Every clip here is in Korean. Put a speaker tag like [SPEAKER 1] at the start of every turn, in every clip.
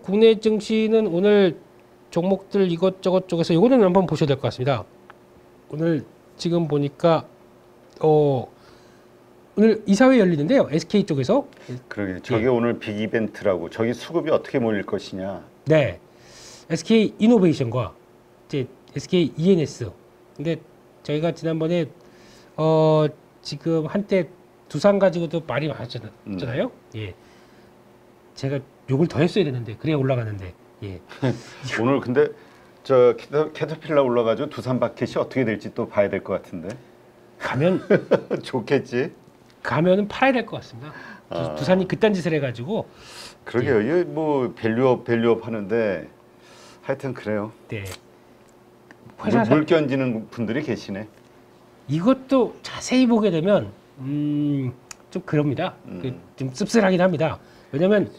[SPEAKER 1] 국내 증시는 오늘 종목들 이것저것 쪽에서 요거는 한번 보셔야 될 것 같습니다. 오늘 지금 보니까 오늘 이사회 열리는데요. SK 쪽에서.
[SPEAKER 2] 그러게 저게 오늘 빅 이벤트라고. 저기 수급이 어떻게 몰릴 것이냐.
[SPEAKER 1] 네. SK 이노베이션과 이제 SK ENS. 근데 저희가 지난번에 지금 한때 두산 가지고도 말이 많았잖아요. 예. 제가 욕을 더 했어야 되는데 그래야 올라가는데. 예.
[SPEAKER 2] 오늘 근데 저 캐터필라 올라가지고 두산 바켓이 어떻게 될지 또 봐야 될 것 같은데.
[SPEAKER 1] 가면
[SPEAKER 2] 좋겠지.
[SPEAKER 1] 가면은 팔아야 될 것 같습니다. 두산이 그딴 짓을 해가지고.
[SPEAKER 2] 그러게요. 이게 뭐 밸류업 하는데 하여튼 그래요.
[SPEAKER 1] 네.
[SPEAKER 2] 물 견디는 분들이 계시네.
[SPEAKER 1] 이것도 자세히 보게 되면 좀 그럽니다. 좀 씁쓸하긴 합니다. 왜냐하면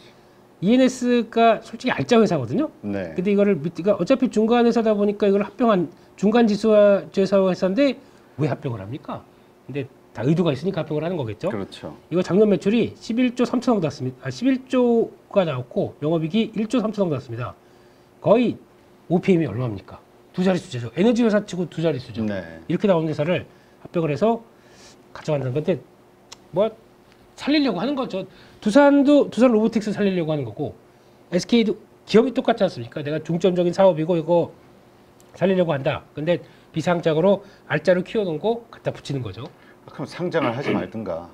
[SPEAKER 1] ENS가 솔직히 알짜 회사거든요.
[SPEAKER 2] 네.
[SPEAKER 1] 근데 그러니까 어차피 중간 회사다 보니까 이걸 합병한 중간 지수화 회사인데 왜 합병을 합니까? 근데 다 의도가 있으니까 합병을 하는 거겠죠.
[SPEAKER 2] 그렇죠.
[SPEAKER 1] 이거 작년 매출이 11조 3천억 나왔습니다. 11조가 나왔고 영업이익이 1조 3천억 나왔습니다. 거의 OPM이 얼마입니까? 두 자릿수죠. 에너지 회사 치고 두 자릿수죠.
[SPEAKER 2] 네.
[SPEAKER 1] 이렇게 나오는 회사를 합병을 해서 가져간다는 건데 뭐 살리려고 하는 거죠. 두산 로보틱스 살리려고 하는 거고 SK도 기업이 똑같지 않습니까? 내가 중점적인 사업이고 이거 살리려고 한다. 근데 비상장으로 알짜로 키워놓은 거 갖다 붙이는 거죠.
[SPEAKER 2] 그럼 상장을 하지 말든가.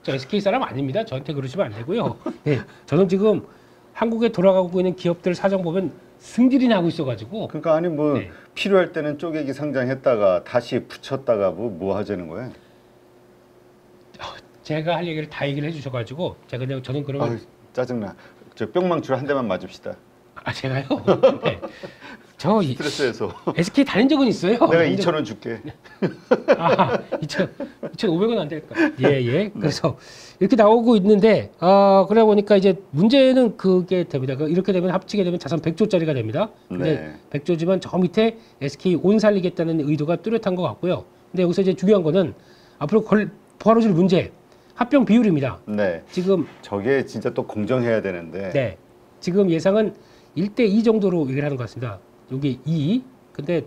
[SPEAKER 1] 저 SK 사람 아닙니다. 저한테 그러시면 안 되고요. 네, 저는 지금 한국에 돌아가고 있는 기업들 사정 보면 승질이 나고 있어가지고.
[SPEAKER 2] 그러니까 아니 뭐
[SPEAKER 1] 네.
[SPEAKER 2] 필요할 때는 쪼개기 상장했다가 다시 붙였다가 뭐 하자는 거예요?
[SPEAKER 1] 제가 할 얘기를 다 얘기를 해주셔가지고 제가 그냥 저는 그러면
[SPEAKER 2] 아유, 짜증나. 저 뿅망치로 한 대만 맞읍시다.
[SPEAKER 1] 아 제가요? 네. 저
[SPEAKER 2] 스트레스해서.
[SPEAKER 1] SK 다닌 적은 있어요.
[SPEAKER 2] 내가 2,000원 줄게.
[SPEAKER 1] 아 2,500원 안 될까? 예예. 그래서 이렇게 나오고 있는데 그래 보니까 이제 문제는 그게 됩니다. 이렇게 되면 합치게 되면 자산 100조짜리가 됩니다. 근데
[SPEAKER 2] 네.
[SPEAKER 1] 100조지만 저 밑에 SK 온 살리겠다는 의도가 뚜렷한 것 같고요. 근데 여기서 이제 중요한 거는 앞으로 벌어질 문제 합병 비율입니다.
[SPEAKER 2] 네.
[SPEAKER 1] 지금
[SPEAKER 2] 저게 진짜 또 공정해야 되는데.
[SPEAKER 1] 네. 지금 예상은 1대2 정도로 얘기를 하는 것 같습니다. 여기 2. 근데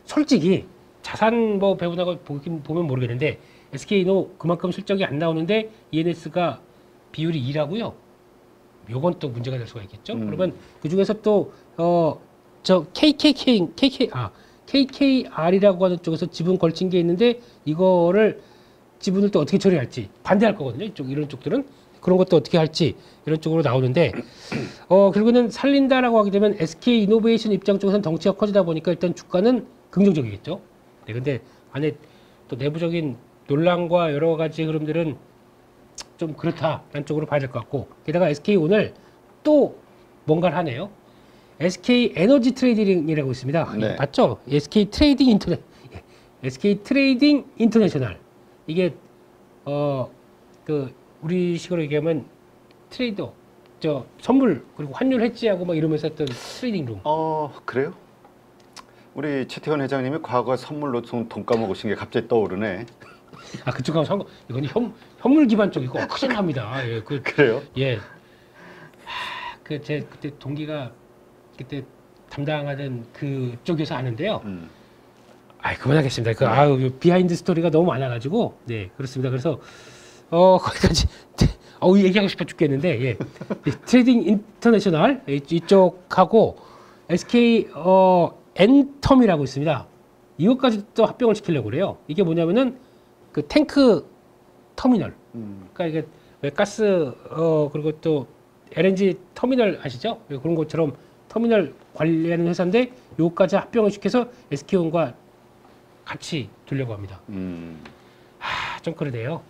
[SPEAKER 1] 솔직히 자산 뭐 배분하고 보면 모르겠는데 SK도 그만큼 실적이 안 나오는데 ENS가 비율이 2라고요. 요건 또 문제가 될 수가 있겠죠. 그러면 그 중에서 또 저 KKR이라고 하는 쪽에서 지분 걸친 게 있는데 이거를 지분을 또 어떻게 처리할지 반대할 거거든요. 이런 쪽들은 그런 것도 어떻게 할지 이런 쪽으로 나오는데 결국에는 살린다라고 하게 되면 SK 이노베이션 입장 쪽에서는 덩치가 커지다 보니까 일단 주가는 긍정적이겠죠. 네, 근데 안에 또 내부적인 논란과 여러 가지 흐름들은 좀 그렇다라는 쪽으로 봐야 될 것 같고 게다가 SK 오늘 또 뭔가를 하네요. SK 에너지 트레이딩이라고 있습니다.
[SPEAKER 2] 네.
[SPEAKER 1] 맞죠? SK 트레이딩 인터내셔널 이게 우리 식으로 얘기하면 트레이더 저 선물 그리고 환율 해지하고 막 이러면서 했던 트레이딩 룸.
[SPEAKER 2] 그래요? 우리 최태원 회장님이 과거 선물로 돈 까먹으신 게 갑자기 떠오르네.
[SPEAKER 1] 아 그쪽하고 상관 이건 현물 기반 쪽이고 큰일 납니다. 예,
[SPEAKER 2] 그래요?
[SPEAKER 1] 예. 제 그때 동기가 그때 담당하던 그 쪽에서 아는데요. 그만하겠습니다. 비하인드 스토리가 너무 많아가지고 네 그렇습니다. 그래서 거기까지 얘기하고 싶어 죽겠는데 예. 트레이딩 인터내셔널 이쪽하고 SK 엔텀이라고 있습니다. 이것까지 또 합병을 시키려고 그래요. 이게 뭐냐면은 그 탱크 터미널. 그러니까 이게 왜 가스 그리고 또 LNG 터미널 아시죠? 그런 것처럼 터미널 관리하는 회사인데 요거까지 합병을 시켜서 SK온과 같이 두려고 합니다. 좀 그러네요.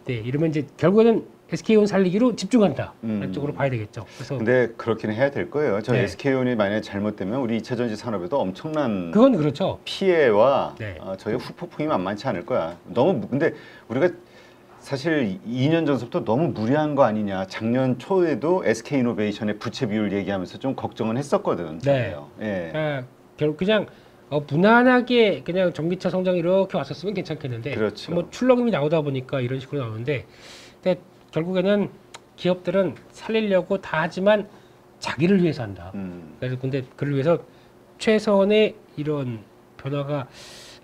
[SPEAKER 1] 네, 이러면 이제 결국에는 SK온 살리기로 집중한다. 쪽으로 봐야 되겠죠. 그래서
[SPEAKER 2] 근데 그렇기는 해야 될 거예요. 저
[SPEAKER 1] 네.
[SPEAKER 2] SK온이 만약에 잘못되면 우리 2차 전지 산업에도 엄청난
[SPEAKER 1] 그건 그렇죠.
[SPEAKER 2] 피해와
[SPEAKER 1] 네.
[SPEAKER 2] 저희 후폭풍이 만만치 않을 거야. 근데 우리가 사실 2년 전부터 너무 무리한 거 아니냐. 작년 초에도 SK이노베이션의 부채 비율 얘기하면서 좀 걱정은 했었거든.
[SPEAKER 1] 네.
[SPEAKER 2] 예.
[SPEAKER 1] 결국 그냥 무난하게 그냥 전기차 성장이 이렇게 왔었으면 괜찮겠는데
[SPEAKER 2] 그렇죠.
[SPEAKER 1] 뭐 출렁임이 나오다 보니까 이런 식으로 나오는데 근데 결국에는 기업들은 살리려고 다 하지만 자기를 위해서 한다. 그래서 근데 그를 위해서 최선의 이런 변화가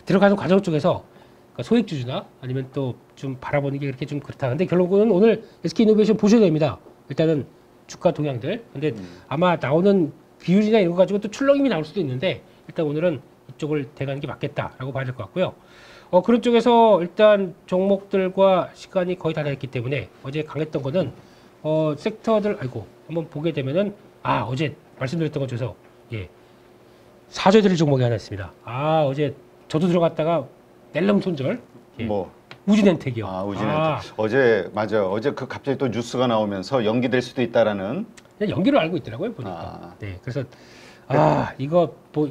[SPEAKER 1] 들어가는 과정 쪽에서 그러니까 소액주주나 아니면 또 좀 바라보는 게 그렇게 좀 그렇다. 근데 결국은 오늘 SK이노베이션 보셔야 됩니다. 일단은 주가 동향들. 근데 아마 나오는 비율이나 이런 거 가지고 또 출렁임이 나올 수도 있는데 일단 오늘은 이쪽을 대가는 게 맞겠다라고 봐야 될 것 같고요. 그런 쪽에서 일단 종목들과 시간이 거의 다 됐기 때문에 어제 강했던 거는 섹터들 한번 보게 되면은 어제 말씀드렸던 것 중에서 사죄드릴 종목이 하나 있습니다. 어제 저도 들어갔다가 낼름 손절. 우진엔텍이요.
[SPEAKER 2] 우진엔텍. 어제 맞아요. 어제 그 갑자기 또 뉴스가 나오면서 연기될 수도 있다라는.
[SPEAKER 1] 그냥 연기를 알고 있더라고요 보니까. 네, 그래서 이거 뭐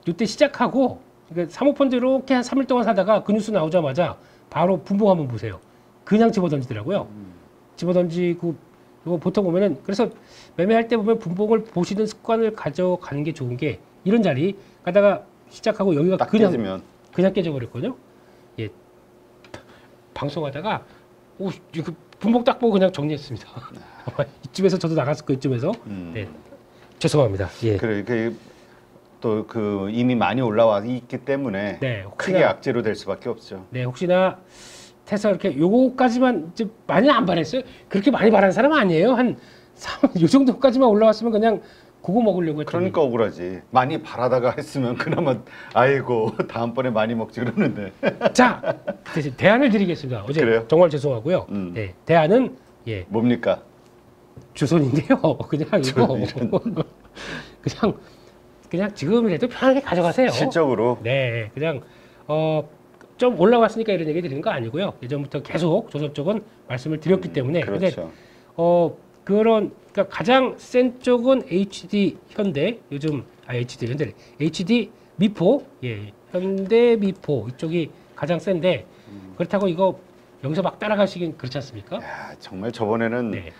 [SPEAKER 1] 요때 시작하고 그러니까 사모펀드 이렇게 한 3일 동안 사다가 그 뉴스 나오자마자 바로 분봉 한번 보세요. 그냥 집어 던지더라고요. 집어 던지고 이거 보통 보면은 그래서 매매할 때 보면 분봉을 보시는 습관을 가져가는 게 좋은 게 이런 자리 가다가 시작하고 여기가
[SPEAKER 2] 딱 깨지면.
[SPEAKER 1] 그냥 깨져버렸거든요. 방송하다가 이거 분봉 딱 보고 그냥 정리했습니다. 이쯤에서 저도 나갔을 거 이쯤에서. 네, 죄송합니다.
[SPEAKER 2] 그래 또 그 이미 많이 올라와 있기 때문에 크게 악재로 될 수밖에 없죠.
[SPEAKER 1] 네, 혹시나 태서 이렇게 요거까지만 이제 많이 안 바랬어요. 그렇게 많이 바란 사람 아니에요. 요 정도까지만 올라왔으면 그냥 그거 먹으려고 했더니.
[SPEAKER 2] 그러니까 억울하지. 많이 바라다가 했으면 그나마 아이고 다음번에 많이 먹지 그러는데.
[SPEAKER 1] 자, 대신 대안을 드리겠습니다. 어제
[SPEAKER 2] 그래요?
[SPEAKER 1] 정말 죄송하고요. 네, 대안은
[SPEAKER 2] 뭡니까?
[SPEAKER 1] 주손인데요. 그냥 이거 그냥 지금이라도 편하게 가져가세요.
[SPEAKER 2] 실적으로.
[SPEAKER 1] 네, 그냥 좀 올라왔으니까 이런 얘기 드리는 거 아니고요. 예전부터 계속 조선 쪽은 말씀을 드렸기 때문에.
[SPEAKER 2] 그렇죠.
[SPEAKER 1] 근데 그러니까 가장 센 쪽은 HD 현대 요즘 HD 미포 현대 미포 이쪽이 가장 센데 그렇다고 이거 여기서 막 따라가시긴 그렇지 않습니까?
[SPEAKER 2] 야, 정말 저번에는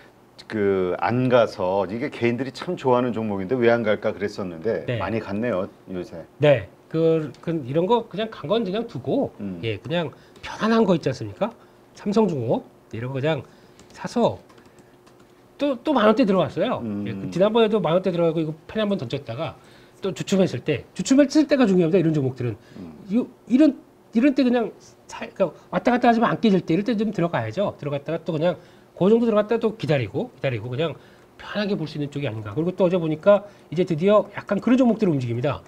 [SPEAKER 2] 그 안 가서 이게 개인들이 참 좋아하는 종목인데 왜 안 갈까 그랬었는데 많이 갔네요 요새.
[SPEAKER 1] 네, 이런 거 그냥 간 건 그냥 두고 그냥 편안한 거 있지 않습니까? 삼성중공업 이런 거 그냥 사서 또 10,000원대 들어왔어요. 지난번에도 10,000원대 들어가고 이거 펜 한번 던졌다가 또 주춤했을 때가 중요합니다. 이런 종목들은 이런 때 그냥 그러니까 왔다 갔다 하지만 안 깨질 때 이럴 때 좀 들어가야죠. 들어갔다가 또 그냥 그 정도 들어갔다 또 기다리고 그냥 편하게 볼 수 있는 쪽이 아닌가. 그리고 또 어제 보니까 이제 드디어 약간 그런 종목들이 움직입니다.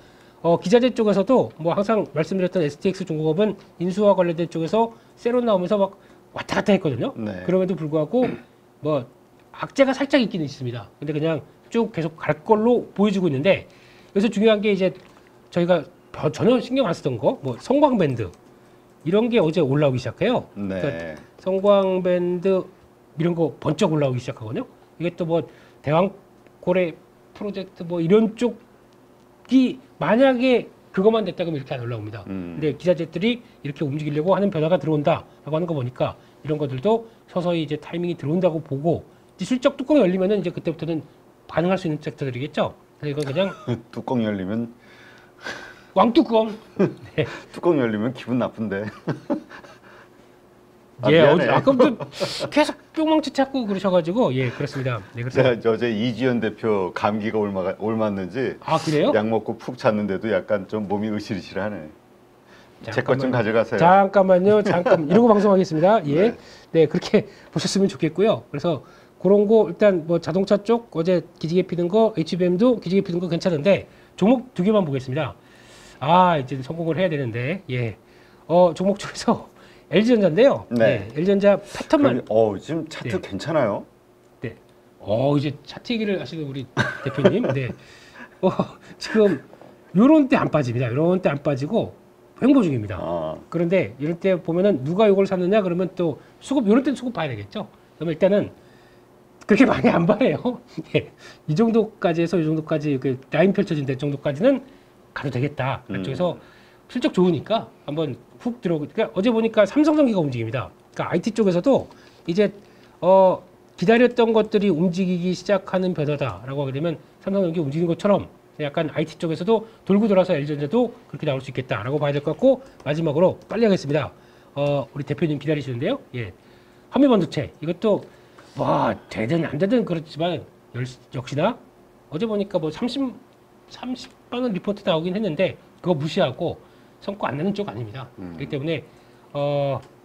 [SPEAKER 1] 기자재 쪽에서도 뭐 항상 말씀드렸던 STX 중공업은 인수와 관련된 쪽에서 세론 나오면서 막 왔다 갔다 했거든요. 그럼에도 불구하고 뭐 악재가 살짝 있기는 있습니다. 근데 그냥 쭉 계속 갈 걸로 보여주고 있는데 여기서 중요한 게 이제 저희가 전혀 신경 안 쓰던 거, 뭐 성광밴드 이런 게 어제 올라오기 시작해요. 그러니까 성광밴드 이런 거 번쩍 올라오기 시작하거든요. 이게 또 뭐 대왕고래 프로젝트 뭐 이런 쪽이 만약에 그것만 됐다 그러면 이렇게 안 올라옵니다. 근데 기자재들이 이렇게 움직이려고 하는 변화가 들어온다라고 하는 거 보니까 이런 것들도 서서히 이제 타이밍이 들어온다고 보고 이제 실적 뚜껑이 열리면은 이제 그때부터는 반응할 수 있는 섹터들이겠죠. 그래서 이건 그냥
[SPEAKER 2] 뚜껑 열리면
[SPEAKER 1] 왕뚜껑. 네.
[SPEAKER 2] 뚜껑 열리면 기분 나쁜데.
[SPEAKER 1] 아까부터 계속 뿅망치 찾고 그러셔가지고 그렇습니다. 네, 그래서
[SPEAKER 2] 제가 어제 이지연 대표 감기가 옮았는지
[SPEAKER 1] 그래요?
[SPEAKER 2] 약 먹고 푹 잤는데도 약간 좀 몸이 으실으실하네. 제 것 좀 가져가세요.
[SPEAKER 1] 잠깐만요. 이러고 방송하겠습니다. 네, 그렇게 보셨으면 좋겠고요. 그래서 그런 거 일단 뭐 자동차 쪽 어제 기지개 피는 거 HBM도 기지개 피는 거 괜찮은데 종목 2개만 보겠습니다. 이제 성공을 해야 되는데 종목 중에서 LG전자인데요. LG전자 패턴만.
[SPEAKER 2] 지금 차트 괜찮아요?
[SPEAKER 1] 네. 이제 차트 얘기를 하시는 우리 대표님. 네. 지금 요런 때 안 빠집니다. 요런 때 안 빠지고 횡보 중입니다. 그런데 이럴 때 보면은 누가 이걸 샀느냐 그러면 또 수급 요런 때는 수급 봐야 되겠죠. 그러면 일단은 그렇게 많이 안 봐요. 이 정도까지 해서 이 정도까지 그 라인 펼쳐진 데 정도까지는 가도 되겠다. 그쪽에서 실적 좋으니까 한번 훅 들어오고. 그러니까 어제 보니까 삼성전기가 움직입니다. 그러니까 IT 쪽에서도 이제 기다렸던 것들이 움직이기 시작하는 변화다라고 하게 되면 삼성전기 움직이는 것처럼 약간 IT 쪽에서도 돌고 돌아서 LG전자도 그렇게 나올 수 있겠다라고 봐야 될 것 같고 마지막으로 빨리 하겠습니다. 우리 대표님 기다리시는데요. 한미반도체 이것도 뭐 되든 안 되든 그렇지만 역시나 어제 보니까 뭐 30만 원 리포트 나오긴 했는데 그거 무시하고 성과 안 내는 쪽 아닙니다. 그렇기 때문에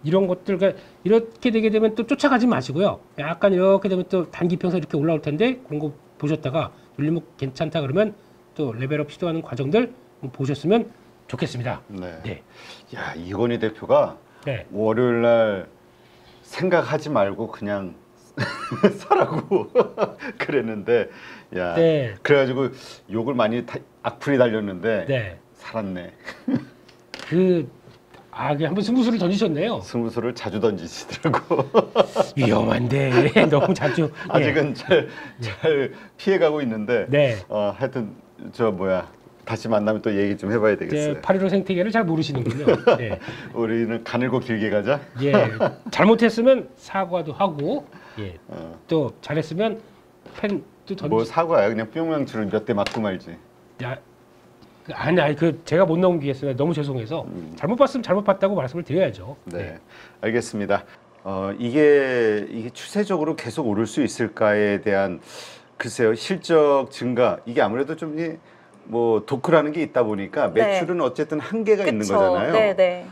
[SPEAKER 1] 이런 것들 그러니까 이렇게 되게 되면 또 쫓아가지 마시고요. 약간 이렇게 되면 또 단기 평선 이렇게 올라올 텐데 그런 거 보셨다가 눌리면 괜찮다 그러면 또 레벨업 시도하는 과정들 보셨으면 좋겠습니다.
[SPEAKER 2] 네.
[SPEAKER 1] 네.
[SPEAKER 2] 야, 이건희 대표가
[SPEAKER 1] 네.
[SPEAKER 2] 월요일 날 생각하지 말고 그냥 사라고 그랬는데 야,
[SPEAKER 1] 네.
[SPEAKER 2] 그래가지고 욕을 많이 악플이 달렸는데
[SPEAKER 1] 네.
[SPEAKER 2] 살았네.
[SPEAKER 1] 한번 승부수를 던지셨네요.
[SPEAKER 2] 승부수를 자주 던지시더라고.
[SPEAKER 1] 위험한데 너무 자주.
[SPEAKER 2] 아직은 잘 피해가고 있는데.
[SPEAKER 1] 네.
[SPEAKER 2] 하여튼 저 뭐야 다시 만나면 또 얘기 좀 해봐야 되겠어요.
[SPEAKER 1] 8.15 생태계를 잘 모르시는군요. 네.
[SPEAKER 2] 우리는 가늘고 길게 가자.
[SPEAKER 1] 예. 잘못했으면 사과도 하고, 예. 또 잘했으면 펜도 던지.
[SPEAKER 2] 뭐 사과야? 그냥 뿅망치를 몇 대 맞고 말지.
[SPEAKER 1] 야, 아니, 제가 못 넘기겠어요. 너무 죄송해서 잘못 봤으면 잘못 봤다고 말씀을 드려야죠.
[SPEAKER 2] 네, 알겠습니다. 이게 추세적으로 계속 오를 수 있을까에 대한 글쎄요 실적 증가 이게 아무래도 좀 뭐 도크라는 게 있다 보니까 매출은
[SPEAKER 3] 네.
[SPEAKER 2] 어쨌든 한계가
[SPEAKER 3] 그쵸.
[SPEAKER 2] 있는 거잖아요.
[SPEAKER 3] 네네.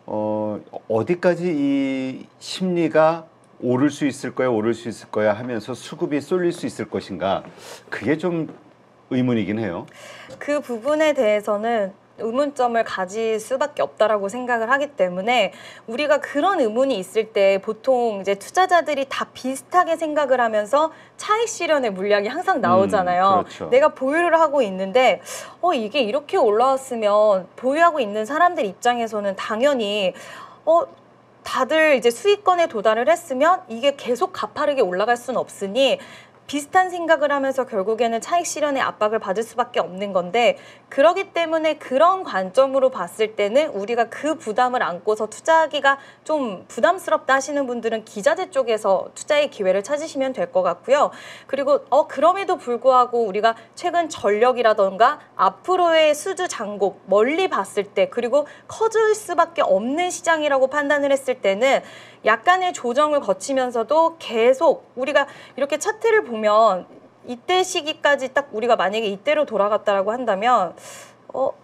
[SPEAKER 2] 어디까지 이 심리가 오를 수 있을 거야, 오를 수 있을 거야 하면서 수급이 쏠릴 수 있을 것인가 그게 좀 의문이긴 해요.
[SPEAKER 3] 그 부분에 대해서는 의문점을 가질 수밖에 없다라고 생각을 하기 때문에 우리가 그런 의문이 있을 때 보통 이제 투자자들이 다 비슷하게 생각을 하면서 차익 실현의 물량이 항상 나오잖아요.
[SPEAKER 2] 그렇죠.
[SPEAKER 3] 내가 보유를 하고 있는데 이게 이렇게 올라왔으면 보유하고 있는 사람들 입장에서는 당연히 다들 이제 수익권에 도달을 했으면 이게 계속 가파르게 올라갈 수는 없으니 비슷한 생각을 하면서 결국에는 차익 실현의 압박을 받을 수밖에 없는 건데 그러기 때문에 그런 관점으로 봤을 때는 우리가 그 부담을 안고서 투자하기가 좀 부담스럽다 하시는 분들은 기자재 쪽에서 투자의 기회를 찾으시면 될 것 같고요. 그리고 그럼에도 불구하고 우리가 최근 전력이라던가 앞으로의 수주 잔고 멀리 봤을 때 그리고 커질 수밖에 없는 시장이라고 판단을 했을 때는 약간의 조정을 거치면서도 계속 우리가 이렇게 차트를 보면 이때 시기까지 딱 우리가 만약에 이때로 돌아갔다라고 한다면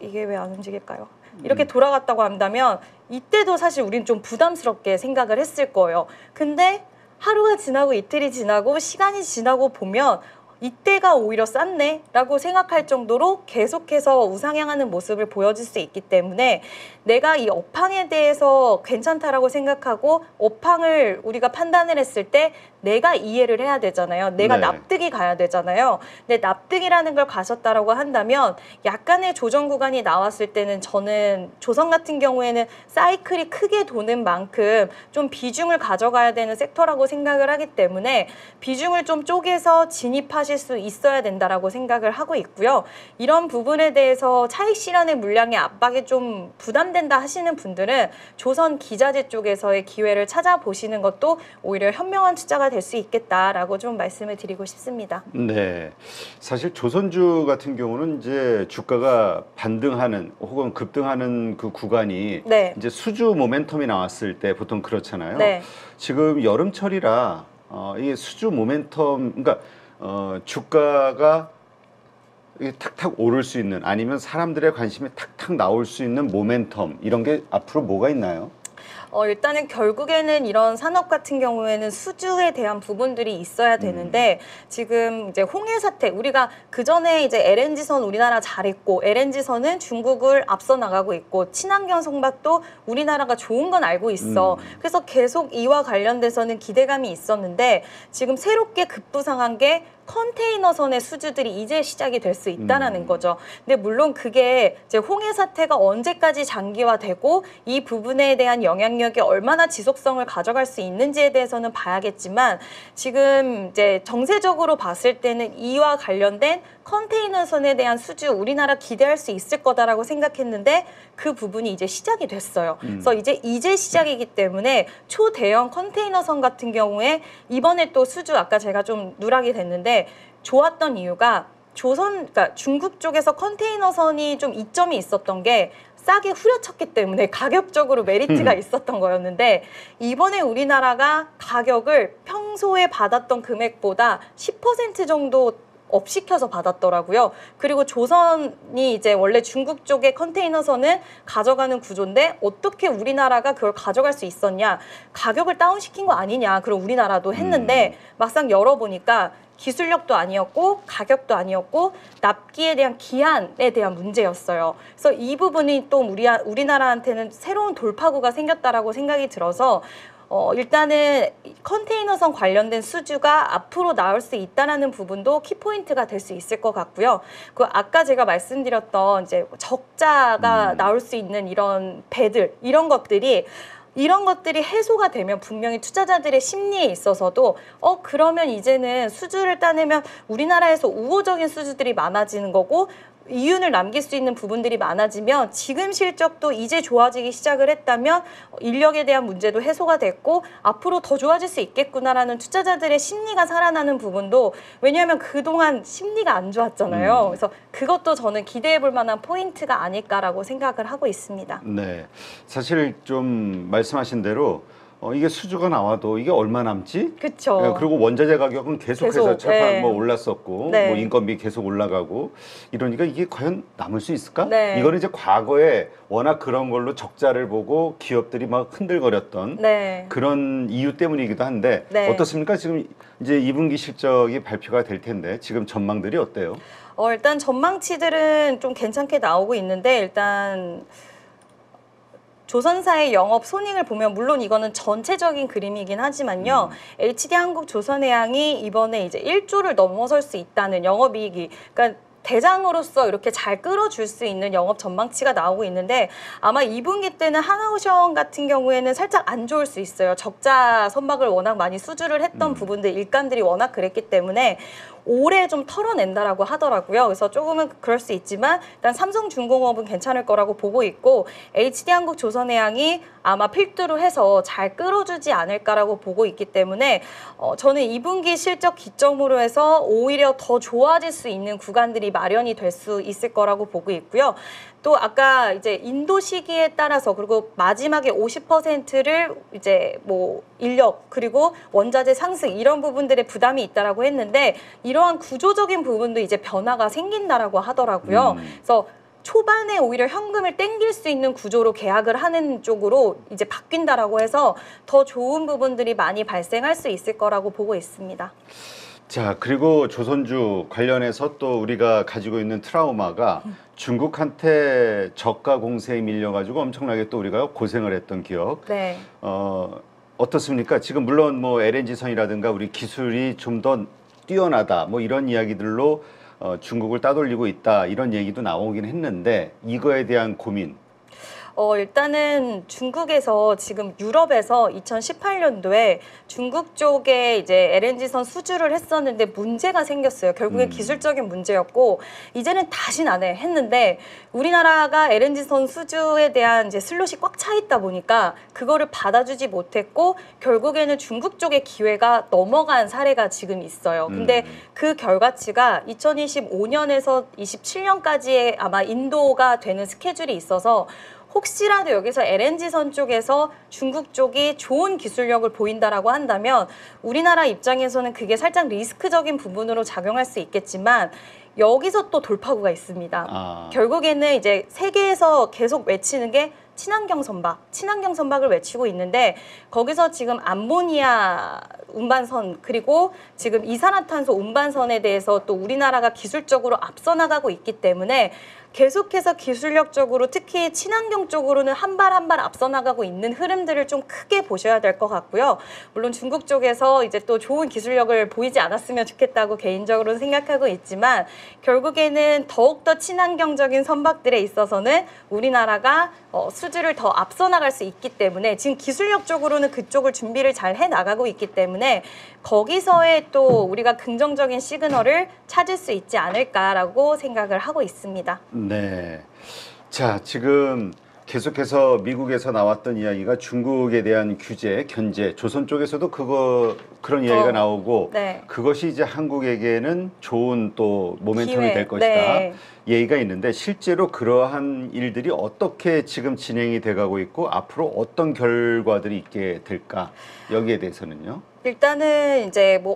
[SPEAKER 3] 이게 왜 안 움직일까요? 이렇게 돌아갔다고 한다면 이때도 사실 우린 좀 부담스럽게 생각을 했을 거예요. 근데 하루가 지나고 이틀이 지나고 시간이 지나고 보면 이때가 오히려 쌌네 라고 생각할 정도로 계속해서 우상향하는 모습을 보여줄 수 있기 때문에 내가 이 업황에 대해서 괜찮다라고 생각하고 업황을 우리가 판단을 했을 때 내가 이해를 해야 되잖아요. 내가
[SPEAKER 2] 네.
[SPEAKER 3] 납득이 가야 되잖아요. 근데 납득이라는 걸 가셨다라고 한다면 약간의 조정 구간이 나왔을 때는 저는 조선 같은 경우에는 사이클이 크게 도는 만큼 좀 비중을 가져가야 되는 섹터라고 생각을 하기 때문에 비중을 좀 쪼개서 진입하실 수 있어야 된다라고 생각을 하고 있고요. 이런 부분에 대해서 차익 실현의 물량의 압박이 좀 부담된다 하시는 분들은 조선 기자재 쪽에서의 기회를 찾아보시는 것도 오히려 현명한 투자가 될 수 있겠다라고 좀 말씀을 드리고 싶습니다.
[SPEAKER 2] 네, 사실 조선주 같은 경우는 이제 주가가 반등하는 혹은 급등하는 그 구간이
[SPEAKER 3] 네.
[SPEAKER 2] 이제 수주 모멘텀이 나왔을 때 보통 그렇잖아요.
[SPEAKER 3] 네.
[SPEAKER 2] 지금 여름철이라 이게 수주 모멘텀, 그러니까 주가가 이게 탁탁 오를 수 있는 아니면 사람들의 관심이 탁탁 나올 수 있는 모멘텀 이런 게 앞으로 뭐가 있나요?
[SPEAKER 3] 일단은 결국에는 이런 산업 같은 경우에는 수주에 대한 부분들이 있어야 되는데 지금 이제 홍해 사태 우리가 그 전에 이제 LNG선 우리나라 잘했고 LNG선은 중국을 앞서 나가고 있고 친환경 선박도 우리나라가 좋은 건 알고 있어. 그래서 계속 이와 관련돼서는 기대감이 있었는데 지금 새롭게 급부상한 게 컨테이너선의 수주들이 이제 시작이 될 수 있다라는 거죠. 근데 물론 그게 이제 홍해 사태가 언제까지 장기화되고 이 부분에 대한 영향력이 얼마나 지속성을 가져갈 수 있는지에 대해서는 봐야겠지만 지금 이제 정세적으로 봤을 때는 이와 관련된 컨테이너선에 대한 수주 우리나라 기대할 수 있을 거다라고 생각했는데 그 부분이 이제 시작이 됐어요. 그래서 이제 시작이기 때문에 초대형 컨테이너선 같은 경우에 이번에 또 수주 아까 제가 좀 누락이 됐는데 좋았던 이유가 그러니까 중국 쪽에서 컨테이너선이 좀 이점이 있었던 게 싸게 후려쳤기 때문에 가격적으로 메리트가 있었던 거였는데 이번에 우리나라가 가격을 평소에 받았던 금액보다 10% 정도 업시켜서 받았더라고요. 그리고 조선이 이제 원래 중국 쪽의 컨테이너선은 가져가는 구조인데 어떻게 우리나라가 그걸 가져갈 수 있었냐. 가격을 다운시킨 거 아니냐. 그럼 우리나라도 했는데 막상 열어보니까 기술력도 아니었고 가격도 아니었고 납기에 대한 기한에 대한 문제였어요. 그래서 이 부분이 또 우리나라한테는 새로운 돌파구가 생겼다라고 생각이 들어서 일단은 컨테이너선 관련된 수주가 앞으로 나올 수 있다라는 부분도 키포인트가 될 수 있을 것 같고요. 그 아까 제가 말씀드렸던 이제 적자가 나올 수 있는 이런 배들 이런 것들이 해소가 되면 분명히 투자자들의 심리에 있어서도 그러면 이제는 수주를 따내면 우리나라에서 우호적인 수주들이 많아지는 거고 이윤을 남길 수 있는 부분들이 많아지면 지금 실적도 이제 좋아지기 시작을 했다면 인력에 대한 문제도 해소가 됐고 앞으로 더 좋아질 수 있겠구나라는 투자자들의 심리가 살아나는 부분도 왜냐하면 그동안 심리가 안 좋았잖아요. 그래서 그것도 저는 기대해 볼 만한 포인트가 아닐까라고 생각을 하고 있습니다.
[SPEAKER 2] 네, 사실 좀 말씀하신 대로 이게 수주가 나와도 이게 얼마 남지?
[SPEAKER 3] 그렇죠.
[SPEAKER 2] 그리고 원자재 가격은 계속해서 철판
[SPEAKER 3] 네.
[SPEAKER 2] 뭐 올랐었고
[SPEAKER 3] 네.
[SPEAKER 2] 뭐 인건비 계속 올라가고 이러니까 이게 과연 남을 수 있을까?
[SPEAKER 3] 네.
[SPEAKER 2] 이거는 이제 과거에 워낙 그런 걸로 적자를 보고 기업들이 막 흔들거렸던
[SPEAKER 3] 네.
[SPEAKER 2] 그런 이유 때문이기도 한데
[SPEAKER 3] 네.
[SPEAKER 2] 어떻습니까? 지금 이제 2분기 실적이 발표가 될 텐데 지금 전망들이 어때요?
[SPEAKER 3] 일단 전망치들은 좀 괜찮게 나오고 있는데 일단 조선사의 영업 손익을 보면 물론 이거는 전체적인 그림이긴 하지만요. HD한국조선해양이 이번에 이제 1조를 넘어설 수 있다는 영업이익이 그러니까 대장으로서 이렇게 잘 끌어줄 수 있는 영업 전망치가 나오고 있는데 아마 2분기 때는 하나오션 같은 경우에는 살짝 안 좋을 수 있어요. 적자 선박을 워낙 많이 수주를 했던 부분들 일감들이 워낙 그랬기 때문에 올해 좀 털어낸다라고 하더라고요. 그래서 조금은 그럴 수 있지만 일단 삼성중공업은 괜찮을 거라고 보고 있고 HD한국조선해양이 아마 필두로 해서 잘 끌어주지 않을까라고 보고 있기 때문에 저는 2분기 실적 기점으로 해서 오히려 더 좋아질 수 있는 구간들이 마련이 될 수 있을 거라고 보고 있고요. 또 아까 이제 인도 시기에 따라서 그리고 마지막에 50%를 이제 뭐 인력 그리고 원자재 상승 이런 부분들의 부담이 있다라고 했는데 이러한 구조적인 부분도 이제 변화가 생긴다라고 하더라고요. 그래서 초반에 오히려 현금을 땡길 수 있는 구조로 계약을 하는 쪽으로 이제 바뀐다라고 해서 더 좋은 부분들이 많이 발생할 수 있을 거라고 보고 있습니다.
[SPEAKER 2] 자, 그리고 조선주 관련해서 또 우리가 가지고 있는 트라우마가 중국한테 저가 공세에 밀려가지고 엄청나게 또 우리가 고생을 했던 기억.
[SPEAKER 3] 네.
[SPEAKER 2] 어떻습니까? 지금 물론 뭐 LNG선이라든가 우리 기술이 좀 더 뛰어나다 뭐 이런 이야기들로 중국을 따돌리고 있다 이런 얘기도 나오긴 했는데 이거에 대한 고민.
[SPEAKER 3] 일단은 중국에서 지금 유럽에서 2018년도에 중국 쪽에 이제 LNG선 수주를 했었는데 문제가 생겼어요. 결국엔 기술적인 문제였고 이제는 다시는 안 해 했는데 우리나라가 LNG선 수주에 대한 이제 슬롯이 꽉 차 있다 보니까 그거를 받아주지 못했고 결국에는 중국 쪽의 기회가 넘어간 사례가 지금 있어요. 근데 그 결과치가 2025년에서 27년까지의 아마 인도가 되는 스케줄이 있어서 혹시라도 여기서 LNG선 쪽에서 중국 쪽이 좋은 기술력을 보인다라고 한다면 우리나라 입장에서는 그게 살짝 리스크적인 부분으로 작용할 수 있겠지만 여기서 또 돌파구가 있습니다. 결국에는 이제 세계에서 계속 외치는 게 친환경 선박을 외치고 있는데 거기서 지금 암모니아 운반선 그리고 지금 이산화탄소 운반선에 대해서 또 우리나라가 기술적으로 앞서 나가고 있기 때문에 계속해서 기술력적으로 특히 친환경 쪽으로는 한 발 한 발 앞서 나가고 있는 흐름들을 좀 크게 보셔야 될 것 같고요. 물론 중국 쪽에서 이제 또 좋은 기술력을 보이지 않았으면 좋겠다고 개인적으로는 생각하고 있지만 결국에는 더욱더 친환경적인 선박들에 있어서는 우리나라가 수주를 더 앞서 나갈 수 있기 때문에 지금 기술력적으로는 그쪽을 준비를 잘 해나가고 있기 때문에 거기서의 또 우리가 긍정적인 시그널을 찾을 수 있지 않을까라고 생각을 하고 있습니다.
[SPEAKER 2] 네. 자, 지금 계속해서 미국에서 나왔던 이야기가 중국에 대한 규제, 견제, 조선 쪽에서도 그런 이야기가 나오고
[SPEAKER 3] 네.
[SPEAKER 2] 그것이 이제 한국에게는 좋은 또 모멘텀이
[SPEAKER 3] 기회.
[SPEAKER 2] 될 것이다.
[SPEAKER 3] 네.
[SPEAKER 2] 얘기가 있는데 실제로 그러한 일들이 어떻게 지금 진행이 돼가고 있고 앞으로 어떤 결과들이 있게 될까? 여기에 대해서는요?
[SPEAKER 3] 일단은 이제 뭐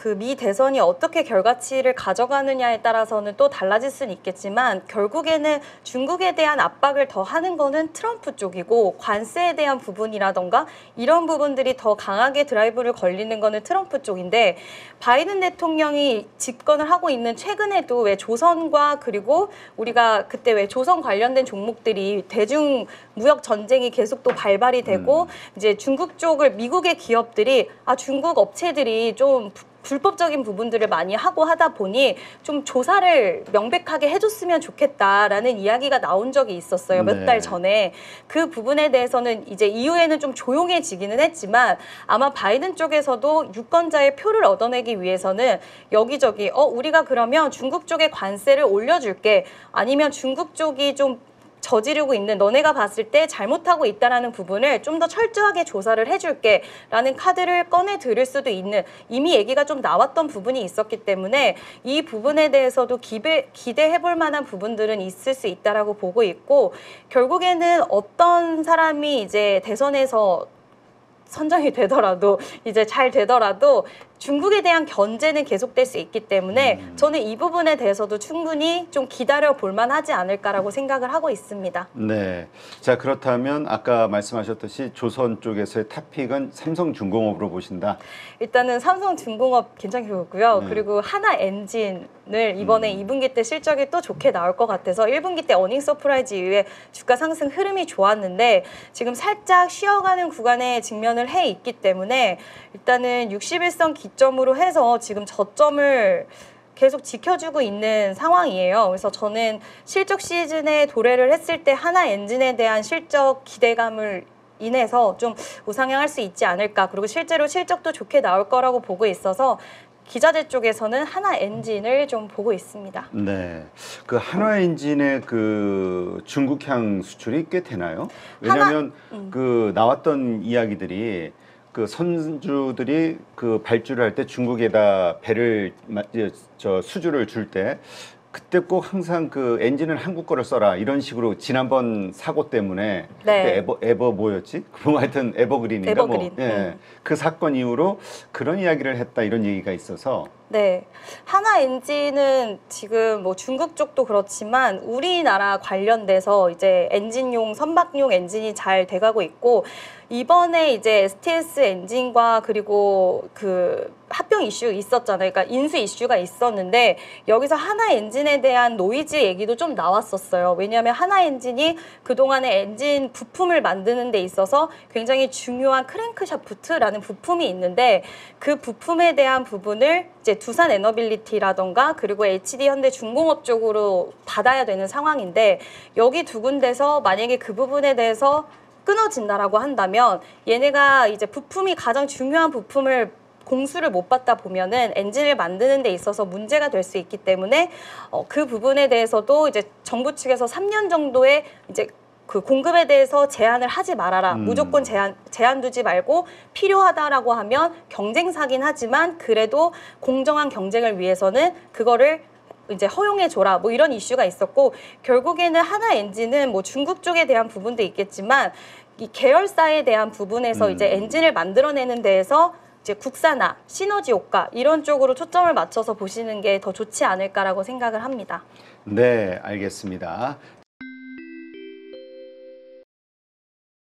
[SPEAKER 3] 그 미 대선이 어떻게 결과치를 가져가느냐에 따라서는 또 달라질 수는 있겠지만 결국에는 중국에 대한 압박을 더 하는 거는 트럼프 쪽이고 관세에 대한 부분이라던가 이런 부분들이 더 강하게 드라이브를 걸리는 거는 트럼프 쪽인데 바이든 대통령이 집권을 하고 있는 최근에도 왜 조선과 그리고 우리가 그때 왜 조선 관련된 종목들이 대중 무역 전쟁이 계속 또 발발이 되고 이제 중국 쪽을 미국의 기업들이 중국 업체들이 좀 불법적인 부분들을 많이 하고 하다 보니 좀 조사를 명백하게 해줬으면 좋겠다라는 이야기가 나온 적이 있었어요. 몇 달 전에. 그 부분에 대해서는 이제 이후에는 좀 조용해지기는 했지만 아마 바이든 쪽에서도 유권자의 표를 얻어내기 위해서는 여기저기 우리가 그러면 중국 쪽에 관세를 올려줄게 아니면 중국 쪽이 좀 저지르고 있는 너네가 봤을 때 잘못하고 있다라는 부분을 좀 더 철저하게 조사를 해줄게 라는 카드를 꺼내 들을 수도 있는 이미 얘기가 좀 나왔던 부분이 있었기 때문에 이 부분에 대해서도 기대해 볼 만한 부분들은 있을 수 있다라고 보고 있고 결국에는 어떤 사람이 이제 대선에서 선정이 되더라도 이제 잘 되더라도 중국에 대한 견제는 계속될 수 있기 때문에 저는 이 부분에 대해서도 충분히 좀 기다려 볼 만하지 않을까라고 생각을 하고 있습니다.
[SPEAKER 2] 네. 자, 그렇다면 아까 말씀하셨듯이 조선 쪽에서의 탑픽은 삼성중공업으로 보신다.
[SPEAKER 3] 일단은 삼성중공업 괜찮게 보고요. 그리고 하나엔진을 이번에 2분기 때 실적이 또 좋게 나올 것 같아서 1분기 때 어닝 서프라이즈 이후에 주가 상승 흐름이 좋았는데 지금 살짝 쉬어가는 구간에 직면을 해 있기 때문에 일단은 61선 기점으로 해서 지금 저점을 계속 지켜주고 있는 상황이에요. 그래서 저는 실적 시즌에 도래를 했을 때 하나엔진에 대한 실적 기대감을 인해서 좀 우상향할 수 있지 않을까. 그리고 실제로 실적도 좋게 나올 거라고 보고 있어서 기자재 쪽에서는 하나엔진을 좀 보고 있습니다.
[SPEAKER 2] 네, 그 한화엔진의 그 중국향 수출이 꽤 되나요? 왜냐하면 그 나왔던 이야기들이 그 선주들이 그 발주를 할 때 중국에다 배를 수주를 줄 때 그때 꼭 항상 그 엔진을 한국 거를 써라 이런 식으로 지난번 사고 때문에 그때 에버 뭐였지? 뭐 하여튼 에버그린인가
[SPEAKER 3] 에버그린.
[SPEAKER 2] 그 사건 이후로 그런 이야기를 했다 이런 얘기가 있어서
[SPEAKER 3] 네, 하나엔진은 지금 뭐 중국 쪽도 그렇지만 우리나라 관련돼서 이제 엔진용 선박용 엔진이 잘 돼가고 있고 이번에 이제 STS 엔진과 그리고 그 합병 이슈 있었잖아요. 그러니까 인수 이슈가 있었는데 여기서 하나엔진에 대한 노이즈 얘기도 좀 나왔었어요. 왜냐하면 하나엔진이 그동안에 엔진 부품을 만드는 데 있어서 굉장히 중요한 크랭크샤프트라는 부품이 있는데 그 부품에 대한 부분을 이제 두산 에너빌리티라던가 그리고 HD 현대 중공업 쪽으로 받아야 되는 상황인데 여기 두 군데서 만약에 그 부분에 대해서 끊어진다라고 한다면 얘네가 이제 부품이 가장 중요한 부품을 공수를 못 받다 보면은 엔진을 만드는 데 있어서 문제가 될 수 있기 때문에 그 부분에 대해서도 이제 정부 측에서 3년 정도의 이제 그 공급에 대해서 제한을 하지 말아라. 무조건 제한 두지 말고 필요하다라고 하면 경쟁사긴 하지만 그래도 공정한 경쟁을 위해서는 그거를 이제 허용해줘라 뭐 이런 이슈가 있었고 결국에는 하나엔진은 뭐 중국 쪽에 대한 부분도 있겠지만 이 계열사에 대한 부분에서 이제 엔진을 만들어내는 데에서 이제 국산화, 시너지 효과 이런 쪽으로 초점을 맞춰서 보시는 게 더 좋지 않을까라고 생각을 합니다.
[SPEAKER 2] 네, 알겠습니다.